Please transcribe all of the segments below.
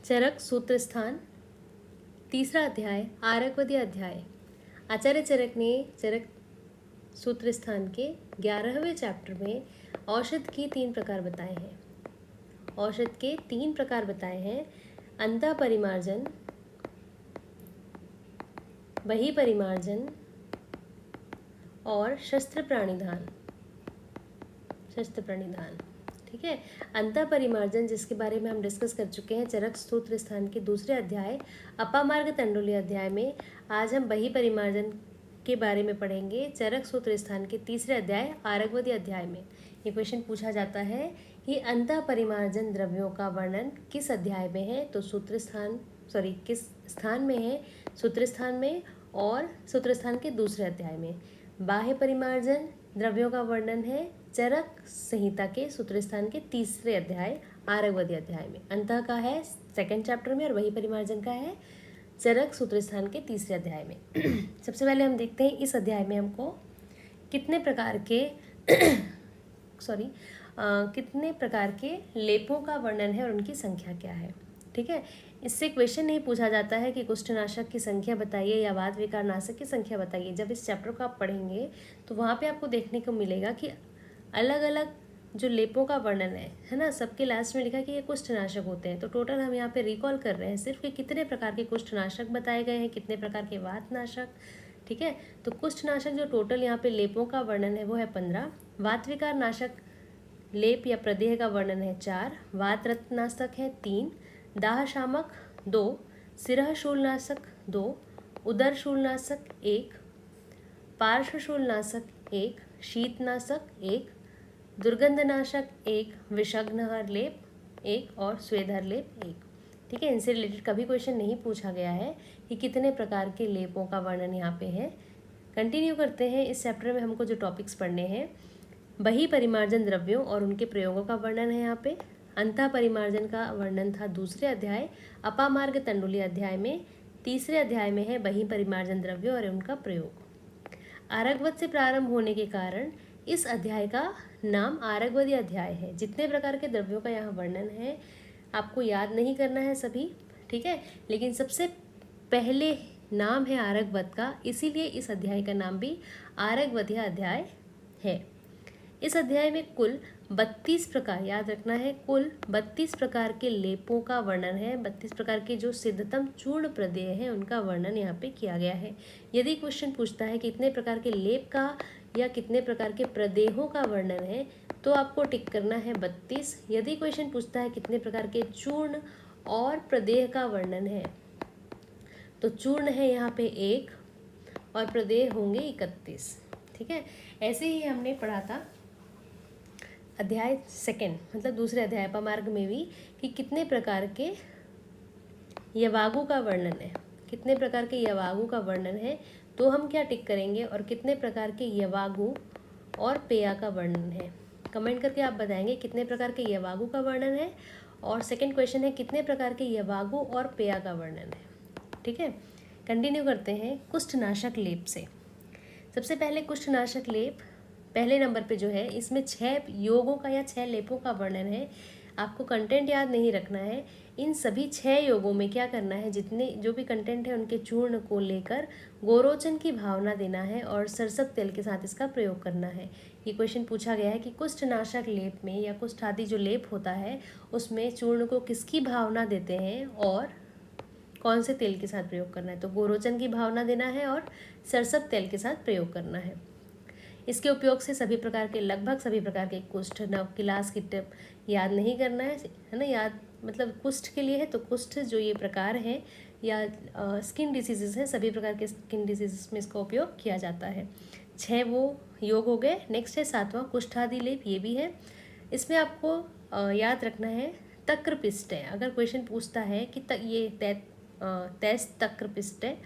चरक सूत्र स्थान, तीसरा अध्याय आरकवदी अध्याय। आचार्य चरक ने चरक सूत्र स्थान के 11वें चैप्टर में औषध की 3 प्रकार बताए हैं। औषध के 3 प्रकार बताए हैं: अंतःपरिमार्जन, बहिपरिमार्जन और शस्त्र प्राणिधान। ठीक है। अंतःपरिमार्जन, जिसके बारे में हम डिस्कस कर चुके हैं चरक सूत्र स्थान के दूसरे अध्याय अपामार्ग तंडुली अध्याय में। आज हम बहिपरिमार्जन के बारे में पढ़ेंगे चरक सूत्र स्थान के तीसरे अध्याय आरकवदी अध्याय में। ये क्वेश्चन पूछा जाता है कि अंतःपरिमार्जन द्रव्यों का वर्णन किस अध्याय में है, तो किस स्थान में है, सूत्र स्थान में और सूत्र स्थान के दूसरे अध्याय में। बाह्य परिमार्जन द्रव्यों का वर्णन है चरक संहिता के सूत्र स्थान के तीसरे अध्याय आरकवदी अध्याय में। अंतः का है 2nd चैप्टर में और वही परिमार्जन का है चरक सूत्र स्थान के तीसरे अध्याय में। सबसे पहले हम देखते हैं इस अध्याय में हमको कितने प्रकार के कितने प्रकार के लेपों का वर्णन है और उनकी संख्या क्या है। ठीक है। इससे क्वेश्चन नहीं पूछा जाता है कि कुष्ठनाशक की संख्या बताइए या वात विकार नाशक की संख्या बताइए। जब इस चैप्टर को आप पढ़ेंगे तो वहाँ पे आपको देखने को मिलेगा कि अलग अलग जो लेपों का वर्णन है ना, सबके लास्ट में लिखा कि ये कुष्ठनाशक होते हैं। तो टोटल हम यहाँ पे रिकॉल कर रहे हैं सिर्फ कि कितने प्रकार के कुष्ठनाशक बताए गए हैं, कितने प्रकार के वातनाशक। ठीक है। तो कुष्ठनाशक जो टोटल यहाँ पे लेपों का वर्णन है वो है 15। वात विकार नाशक लेप या प्रदेह का वर्णन है 4। वात रत्नाशक है 3। दाह शामक 2। सिरह शूलनाशक 2। उदर शूलनाशक 1। पार्श्व शूलनाशक 1। शीतनाशक 1। दुर्गंधनाशक 1। विषग्नहर लेप 1 और स्वेदहर लेप 1। ठीक है। इनसे रिलेटेड कभी क्वेश्चन नहीं पूछा गया है कि कितने प्रकार के लेपों का वर्णन यहाँ पे है। कंटिन्यू करते हैं। इस चैप्टर में हमको जो टॉपिक्स पढ़ने हैं, बहिपरिमार्जन द्रव्यों और उनके प्रयोगों का वर्णन है यहाँ पे। अंतःपरिमार्जन का वर्णन था दूसरे अध्याय अपामार्ग तंडुली अध्याय में। तीसरे अध्याय में है बहिपरिमार्जन द्रव्यों और उनका प्रयोग। आरकवद से प्रारंभ होने के कारण इस अध्याय का नाम आरकवदी अध्याय है। जितने प्रकार के द्रव्यों का यहाँ वर्णन है आपको याद नहीं करना है सभी, ठीक है, लेकिन सबसे पहले नाम है आरकवद का, इसीलिए इस अध्याय का नाम भी आरकवदी अध्याय है। इस अध्याय में कुल 32 प्रकार, याद रखना है, कुल 32 प्रकार के लेपों का वर्णन है। 32 प्रकार के जो सिद्धतम चूर्ण प्रदेय हैं उनका वर्णन यहाँ पे किया गया है। यदि क्वेश्चन पूछता है कितने प्रकार के लेप का या कितने प्रकार के प्रदेहों का वर्णन है तो आपको टिक करना है 32। यदि क्वेश्चन पूछता है कितने प्रकार के चूर्ण और प्रदेह का वर्णन है तो चूर्ण है यहाँ पे 1 और प्रदेह होंगे 31। ठीक है। ऐसे ही हमने पढ़ा था अध्याय 2 मतलब दूसरे अध्याय अपामार्ग में भी कि कितने प्रकार के यवागु का वर्णन है। कितने प्रकार के यवागु का वर्णन है तो हम क्या टिक करेंगे, और कितने प्रकार के यवागु और पेया का वर्णन है। कमेंट करके आप बताएंगे कितने प्रकार के यवागु का वर्णन है, और सेकंड क्वेश्चन है कितने प्रकार के यवागु और पेया का वर्णन है। ठीक है। कंटिन्यू करते हैं कुष्ठनाशक लेप से। सबसे पहले कुष्ठनाशक लेप पहले नंबर पे जो है, इसमें 6 योगों का या 6 लेपों का वर्णन है। आपको कंटेंट याद नहीं रखना है। इन सभी 6 योगों में क्या करना है, जितने जो भी कंटेंट है उनके चूर्ण को लेकर गोरोचन की भावना देना है और सरसक तेल के साथ इसका प्रयोग करना है। ये क्वेश्चन पूछा गया है कि कुष्ठनाशक लेप में या कुष्ठ आदि जो लेप होता है उसमें चूर्ण को किसकी भावना देते हैं और कौन से तेल के साथ प्रयोग करना है, तो गोरोचन की भावना देना है और सरसक तेल के साथ प्रयोग करना है। इसके उपयोग से सभी प्रकार के, लगभग सभी प्रकार के कुष्ठ, नव, किलास की टिप याद नहीं करना है ना। याद मतलब कुष्ठ के लिए है तो कुष्ठ जो ये प्रकार है या स्किन डिसीजेस हैं, सभी प्रकार के स्किन डिसीजेस में इसका उपयोग किया जाता है। 6 वो योग हो गए। नेक्स्ट है 7वां कुष्ठादि लेप, ये भी है। इसमें आपको याद रखना है तक्र पिष्ट है। अगर क्वेश्चन पूछता है कि ये तैस तक्र पिष्ट है,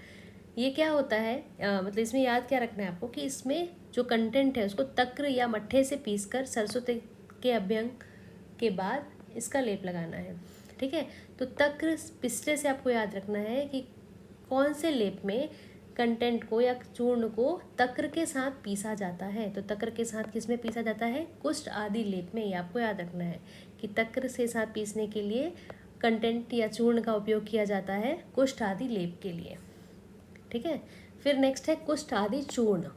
ये क्या होता है, मतलब इसमें याद क्या रखना है आपको कि इसमें जो कंटेंट है उसको तक्र या मट्ठे से पीसकर सरसों तेल के अभ्यंग के बाद इसका लेप लगाना है। ठीक है। तो तक्र पिस्टे से आपको याद रखना है कि कौन से लेप में कंटेंट को या चूर्ण को तक्र के साथ पीसा जाता है। तो तक्र के साथ किस में पीसा जाता है, कुष्ठ आदि लेप में। ये आपको याद रखना है कि तक्र से साथ पीसने के लिए कंटेंट या चूर्ण का उपयोग किया जाता है कुष्ठ आदि लेप के लिए। ठीक है, फिर नेक्स्ट है कुष्ठ आदि चूर्ण।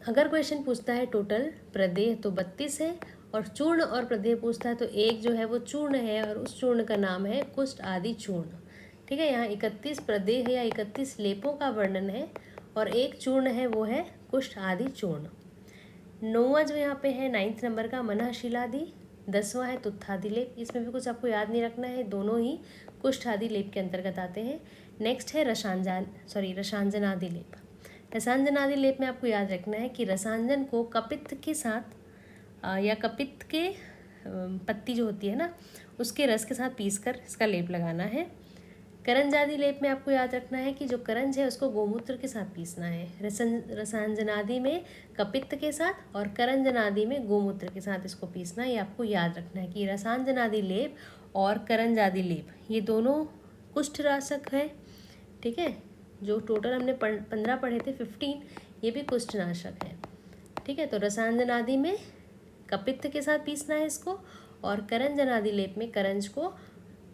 अगर क्वेश्चन पूछता है टोटल प्रदेह तो 32 है, और चूर्ण और प्रदेह पूछता है तो एक जो है वो चूर्ण है और उस चूर्ण का नाम है कुष्ठ आदि चूर्ण। ठीक है, यहाँ 31 प्रदेह या 31 लेपों का वर्णन है और एक चूर्ण है वो है कुष्ठ आदि चूर्ण। 9वां जो यहाँ पे है 9th नंबर का मनःशिलादि। 10वां है तुत्थादि लेप। इसमें भी कुछ आपको याद नहीं रखना है, दोनों ही कुष्ठ आदि लेप के अंतर्गत आते हैं। नेक्स्ट है रसांजनादि लेप। रसांजनादि लेप में आपको याद रखना है कि रसांजन को कपित्त के साथ या कपित्त के पत्ती जो होती है ना उसके रस के साथ पीसकर इसका लेप लगाना है। करंजादि लेप में आपको याद रखना है कि जो करंज है उसको गोमूत्र के साथ पीसना है। रसांजनादि में कपित्त के साथ और करंजनादि में गोमूत्र के साथ इसको पीसना है। ये आपको याद रखना है कि रसांजनादि लेप और करंजादि लेप ये दोनों कुष्ठनाशक है। ठीक है, जो टोटल हमने 15 पढ़े थे 15 ये भी कुष्ठनाशक है। ठीक है, तो रसांजनादि में कपित्त के साथ पीसना है इसको, और करंजनादि लेप में करंज को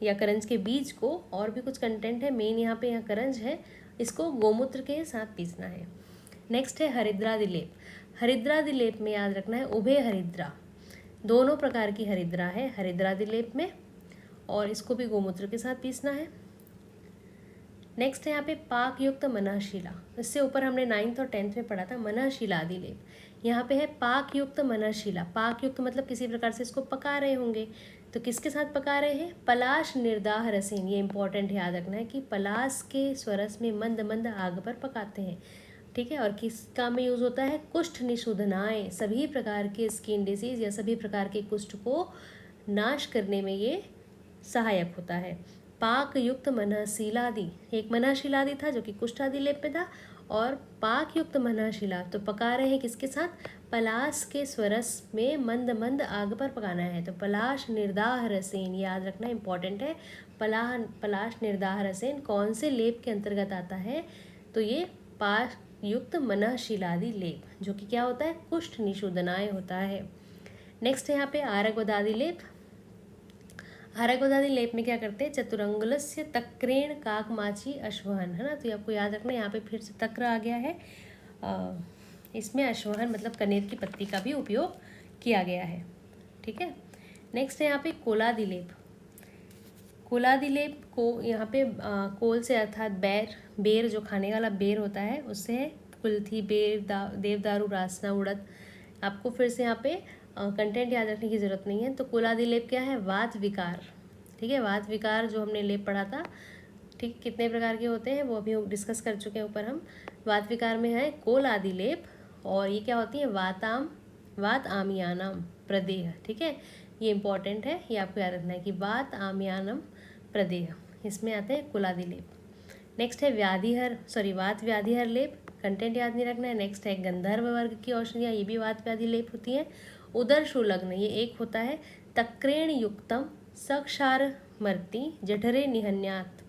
या करंज के बीज को, और भी कुछ कंटेंट है, मेन यहाँ पे करंज है, इसको गोमूत्र के साथ पीसना है। नेक्स्ट है हरिद्रादि लेप। हरिद्रादि लेप में याद रखना है उभय हरिद्रा, दोनों प्रकार की हरिद्रा है हरिद्रादि लेप में, और इसको भी गोमूत्र के साथ पीसना है। नेक्स्ट है यहाँ पे पाक युक्त मनःशिला। इससे ऊपर हमने 9th और 10th में पढ़ा था मनःशिलादि लेप। यहाँ पे है पाक युक्त मनःशिला। पाक युक्त मतलब किसी प्रकार से इसको पका रहे होंगे, तो किसके साथ पका रहे हैं? पलाश निर्दाह रसेन। ये इंपॉर्टेंट याद रखना है कि पलाश के स्वरस में मंद मंद आग पर पकाते हैं। ठीक है, और किस काम में यूज़ होता है? कुष्ठ निशोधनाएँ, सभी प्रकार के स्किन डिजीज़ या सभी प्रकार के कुष्ठ को नाश करने में ये सहायक होता है। पाक युक्त मनःशिलादि, एक मनःशिलादि था जो कि कुष्ठादि लेप में था, और पाक युक्त मनःशिला तो पका रहे हैं किसके साथ? पलाश के स्वरस में मंद मंद आग पर पकाना है। तो पलाश निर्दाह रसेन याद रखना इंपॉर्टेंट है। पलाश निर्दाह रसेन कौन से लेप के अंतर्गत आता है? तो ये पाक युक्त मनःशिलादि लेप, जो कि क्या होता है? कुष्ठ निशोधनाय होता है। नेक्स्ट है यहाँ पे आरगवदादि लेप। आरगवदादि लेप में क्या करते हैं? चतुरंगुलस्य तक्रेण काकमाची अश्वहन, है ना। तो आपको याद रखना, यहाँ पे फिर से तक्र आ गया है। इसमें अश्वहन मतलब कनेर की पत्ती का भी उपयोग किया गया है। ठीक है, नेक्स्ट है यहाँ पे कोलादि लेप। कोलादि लेप को यहाँ पे कोल से अर्थात बेर जो खाने वाला बेर होता है उससे है। कुल्थी, बेर, देवदारू, रासना, उड़द। आपको फिर से यहाँ पे कंटेंट याद रखने की ज़रूरत नहीं है। तो कोलादि लेप क्या है? वात विकार। ठीक है, वात विकार जो हमने लेप पढ़ा था, ठीक, कितने प्रकार के होते हैं वो अभी डिस्कस कर चुके हैं ऊपर हम। वात विकार में है कोलादि लेप, और ये क्या होती है? वात आमियानम प्रदेह। ठीक है, ये इंपॉर्टेंट है, ये आपको याद रखना है कि वात आमियानम प्रदेह, इसमें आते हैं कुलादि लेप। नेक्स्ट है वात व्याधिहर लेप। कंटेंट याद नहीं रखना है। नेक्स्ट है गंधर्व वर्ग की औषधियाँ, ये भी वात व्याधि लेप होती हैं। उदर शुलग्न ये एक होता है। तक्रेण युक्तम सक्षार मर्ति जठरे निहन्यात।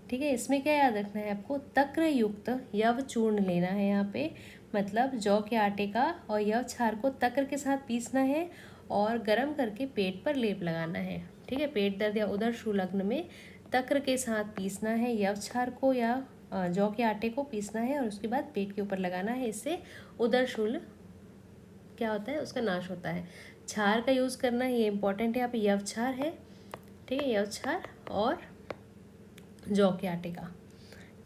ठीक है, इसमें क्या याद रखना है आपको? तक्र युक्त यव चूर्ण लेना है यहाँ पे, मतलब जौ के आटे का, और यव क्षार को तक्र के साथ पीसना है और गर्म करके पेट पर लेप लगाना है। ठीक है, पेट दर्द या उदर शुलग्न में तक्र के साथ पीसना है, यव क्षार को या जौ के आटे को पीसना है और उसके बाद पेट के ऊपर लगाना है। इससे उदर शूल क्या होता है? उसका नाश होता है। क्षार का यूज़ करना ये इंपॉर्टेंट है। यहाँ पे यव क्षार है। ठीक है, यव क्षार और जौ के आटे का।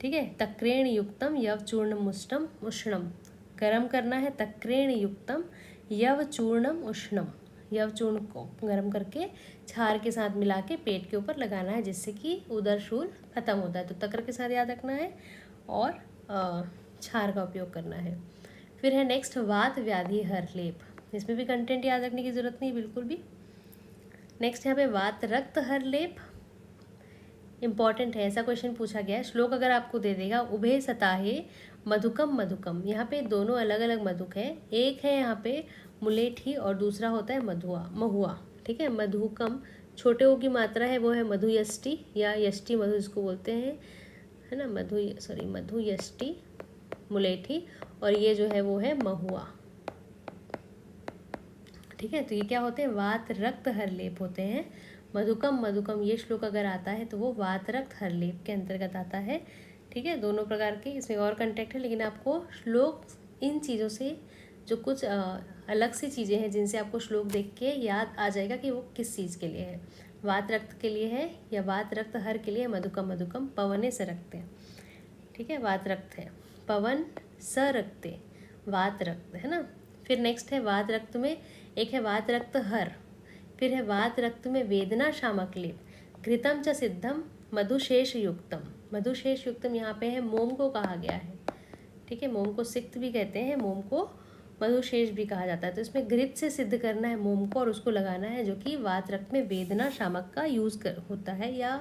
ठीक है, तक्रेण युक्तम यव चूर्णम उष्णम, गरम करना है। तक्रेण युक्तम यव चूर्णम उष्णम, यव चूर्ण को गरम करके क्षार के साथ मिला के पेट के ऊपर लगाना है, जिससे कि उदर शूल खत्म होता है। तो तक्र के साथ याद रखना है और क्षार का उपयोग करना है। फिर है नेक्स्ट वात व्याधि हर लेप। इसमें भी कंटेंट याद रखने की जरूरत नहीं बिल्कुल भी। नेक्स्ट यहाँ पे वात रक्त हर लेप, इंपॉर्टेंट है, ऐसा क्वेश्चन पूछा गया है। श्लोक अगर आपको दे देगा उभय सताहे मधुकम, यहाँ पे दोनों अलग अलग मधुक है। एक है यहाँ पे मुलेठी और दूसरा होता है महुआ। ठीक है, मधुकम छोटे ओ की मात्रा है वो है मधुयष्टि या यष्टि मधु जिसको बोलते हैं, है ना। मधुयष्टि मुलेठी, और ये जो है वो है महुआ। ठीक है, तो ये क्या होते हैं? वात रक्त हर लेप होते हैं। मधुकम मधुकम ये श्लोक अगर आता है तो वो वात रक्त हर लेप के अंतर्गत आता है। ठीक है, दोनों प्रकार के इसमें और कंटेक्ट है, लेकिन आपको श्लोक इन चीज़ों से जो कुछ अलग सी चीज़ें हैं जिनसे आपको श्लोक देख के याद आ जाएगा कि वो किस चीज़ के लिए है। वात रक्त के लिए है या वात रक्त हर के लिए। मधुकम मधुकम पवने स रखते हैं। ठीक है, वात रक्त है, पवन स रखते, वात रक्त है ना। फिर नेक्स्ट है वात रक्त में, एक है वात रक्त हर, फिर है वात रक्त में वेदना शामक लेप, घृतम च सिद्धम मधुशेष युक्तम। मधुशेष युक्तम यहाँ पे है मोम को कहा गया है। ठीक है, मोम को सिक्त भी कहते हैं, मोम को मधुशेष भी कहा जाता है। तो इसमें घृत से सिद्ध करना है मोम को और उसको लगाना है, जो कि वात रक्त में वेदना शामक का यूज़ होता है या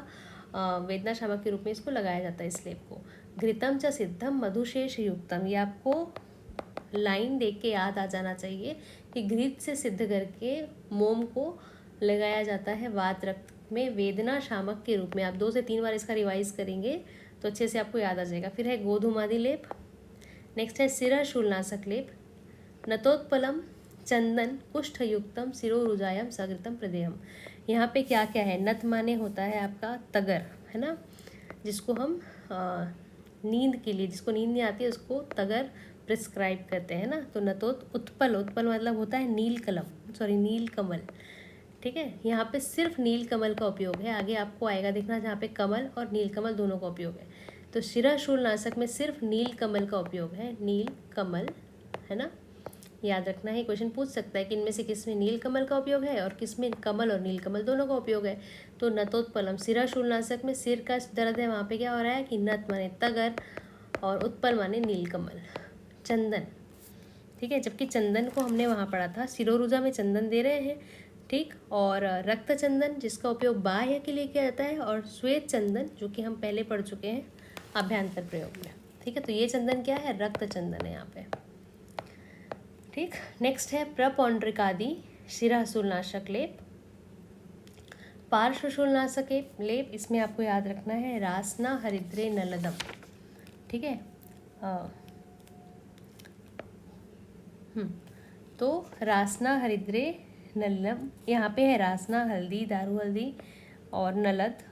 वेदना शामक के रूप में इसको लगाया जाता है इस लेप को। घृतम च सिद्धम मधुशेष युक्तम, ये आपको लाइन देख के याद आ जाना चाहिए कि घृत से सिद्ध करके मोम को लगाया जाता है वात रक्त में वेदना शामक के रूप में। आप 2 से 3 बार इसका रिवाइज करेंगे तो अच्छे से आपको याद आ जाएगा। फिर है गोधूमादि लेप, नेक्स्ट है सिरा शूलनाशक लेप, नतोत्पलम चंदन कुष्ठयुक्तम सिरोरुजायम सघृतम प्रदेयम। यहाँ पे क्या क्या है, नत माने होता है आपका तगर, है ना, जिसको हम नींद के लिए, जिसको नींद नहीं आती है उसको तगर प्रिस्क्राइब करते हैं ना। तो नतोत उत्पल, उत्पल मतलब होता है नील कमल। ठीक है, यहाँ पे सिर्फ नील कमल का उपयोग है, आगे आपको आएगा देखना जहाँ पे कमल और नील कमल दोनों का उपयोग है। तो शिराशूलनाशक में सिर्फ नील कमल का उपयोग है, नील कमल, है ना, याद रखना है। क्वेश्चन पूछ सकता है कि इनमें से किस में नील कमल का उपयोग है और किस में कमल और नील कमल दोनों का उपयोग है। तो नतोत्पलम, सिराशूलनाशक में सिर का दर्द है, वहाँ पे क्या हो रहा है कि नत माने तगर और उत्पल माने नील कमल, चंदन। ठीक है, जबकि चंदन को हमने वहाँ पढ़ा था, सिरोरुजा में चंदन दे रहे हैं। ठीक, और रक्त चंदन जिसका उपयोग बाह्य के लिए किया जाता है, और श्वेत चंदन जो कि हम पहले पढ़ चुके हैं अभ्यंतर प्रयोग में। ठीक है, तो ये चंदन क्या है, रक्त चंदन है यहाँ पे। ठीक, नेक्स्ट है प्रपौंड्रिकादि शिराशूलनाशक लेप, पार्श्वशूलनाशक लेप, इसमें आपको याद रखना है रासना हरिद्रे नलदम। ठीक है, तो रासना हरिद्रे नलदम, यहाँ पे है रासना हल्दी, दारू हल्दी, और नलद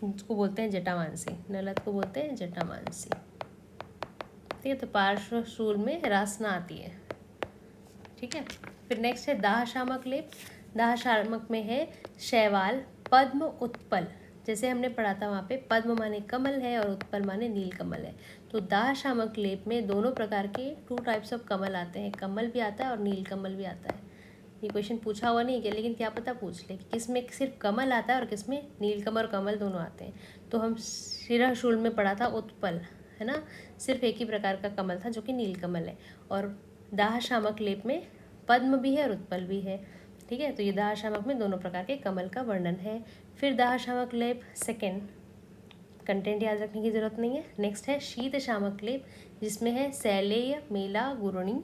जिसको बोलते हैं जटामांसी, नलद को बोलते हैं जटामांसी। ठीक है, तो पार्श्वशूल में रासना आती है। ठीक है, फिर नेक्स्ट है दाह शामक लेप, दाह शामक में है शैवाल पद्म उत्पल, जैसे हमने पढ़ा था वहाँ पे पद्म माने कमल है और उत्पल माने नील कमल है। तो दाह शामक लेप में दोनों प्रकार के 2 टाइप्स ऑफ कमल आते हैं, कमल भी आता है और नील कमल भी आता है। ये क्वेश्चन पूछा हुआ नहीं है, लेकिन क्या पता पूछ ले कि किस में सिर्फ कमल आता है और किस में नील कमल और कमल दोनों आते हैं। तो हम शिराशूल में पढ़ा था उत्पल, है ना, सिर्फ एक ही प्रकार का कमल था जो कि नील कमल है, और दाह शामक लेप में पद्म भी है और उत्पल भी है। ठीक है, तो ये दाह शामक में दोनों प्रकार के कमल का वर्णन है। फिर दाह शामक लेप सेकेंड, कंटेंट याद रखने की जरूरत नहीं है। नेक्स्ट है शीत शामक लेप, जिसमें है शैलेय मेला गुरुणी,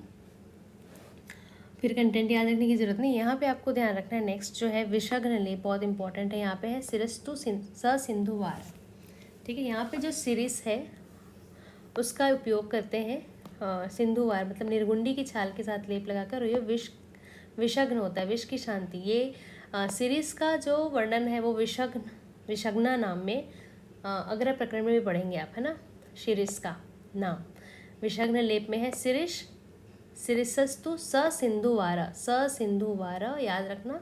फिर कंटेंट याद रखने की जरूरत नहीं। यहाँ पे आपको ध्यान रखना है नेक्स्ट जो है विषग्न लेप, बहुत इंपॉर्टेंट है। यहाँ पे है सिरस्तु सिंधुवार। ठीक है, यहाँ पे जो सिरिस है उसका उपयोग करते हैं सिंधुवार मतलब निर्गुंडी की छाल के साथ लेप लगाकर, ये विषग्न होता है, विष की शांति। ये सिरिस का जो वर्णन है वो विषग्ना नाम में अग्र प्रकरण में भी पढ़ेंगे आप, है ना, शिरिस का नाम। विषग्न लेप में है सिरिश, सिरिसस्तु सिंधुवार, याद रखना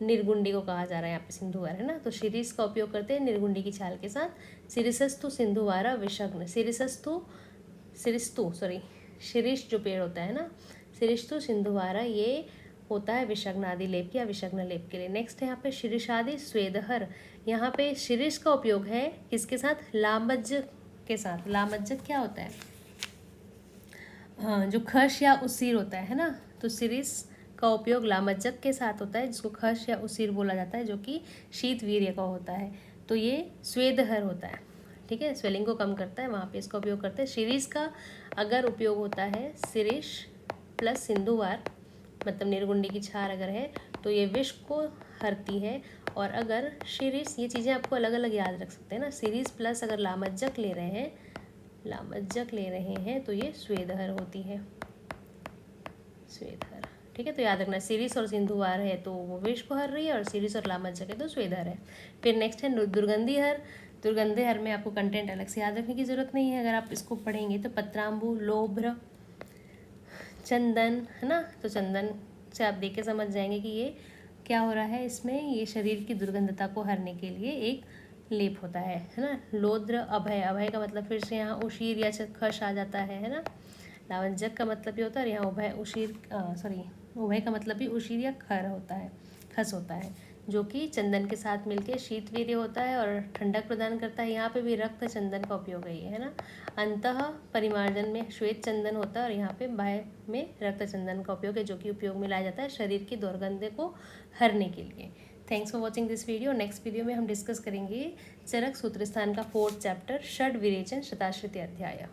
निर्गुंडी को कहा जा रहा है यहाँ पे सिंधुवार, है ना। तो शिरिस का उपयोग करते हैं निर्गुंडी की छाल के साथ। सिरिसस्तु सिंधुवार विषग्न, शिरीष जो पेड़ होता है ना, सिरिस्तु सिंधुवार, ये होता है विषग्नादि लेप या विषग्न लेप के लिए। नेक्स्ट है यहाँ पे शिरीषादि स्वेदहर, यहाँ पे शिरीष का उपयोग है किसके साथ, लामज्जक के साथ। लामज्जक क्या होता है, हाँ, जो खश या उसीर होता है ना, तो सिरिस का उपयोग लामज्जक के साथ होता है जिसको खश या उसीर बोला जाता है, जो कि शीत वीर्य का होता है। तो ये स्वेदहर होता है। ठीक है, स्वेलिंग को कम करता है, वहाँ पे इसका उपयोग करते हैं। शिरीष का अगर उपयोग होता है सिरिश प्लस सिंधुवार मतलब निर्गुंडी की छाल अगर है तो ये विष को हरती है। और अगर शिरीष, ये चीज़ें आपको अलग अलग याद रख सकते हैं ना, सिरिस प्लस अगर लामज्जक ले रहे हैं तो ये स्वेदहर होती है, स्वेदहर। ठीक है, तो याद रखना सीरीस और सिंधुवार है तो वो विष को हर रही है, और सीरीस और लामज्जक है तो स्वेदहर है। फिर नेक्स्ट है दुर्गंधी हर। दुर्गंधी हर में आपको कंटेंट अलग से याद रखने की जरूरत नहीं है, अगर आप इसको पढ़ेंगे तो पत्राम्बु, लोभ्र, चंदन, है ना, तो चंदन से आप देख के समझ जाएंगे कि ये क्या हो रहा है इसमें, ये शरीर की दुर्गंधता को हरने के लिए एक लेप होता है ना। लोद्र, अभय, अभय का मतलब फिर से यहाँ उशीर या खश आ जाता है ना। लावंजक का मतलब ये होता है, और यहाँ उभय उशीर उभय का मतलब भी उशीर या खर होता है, खस होता है, जो कि चंदन के साथ मिलके शीतवीर्य होता है और ठंडक प्रदान करता है। यहाँ पे भी रक्त चंदन का उपयोग है ना। अंतः परिमार्जन में श्वेत चंदन होता है, और यहाँ पे बाह्य में रक्त चंदन का उपयोग है, जो कि उपयोग में लाया जाता है शरीर की दुर्गंध को हरने के लिए। Thanks for watching this video. Next video में हम डिस्कस करेंगे चरक सूत्रस्थान का 4th चैप्टर षड विरेचन शताश्रित अध्याय।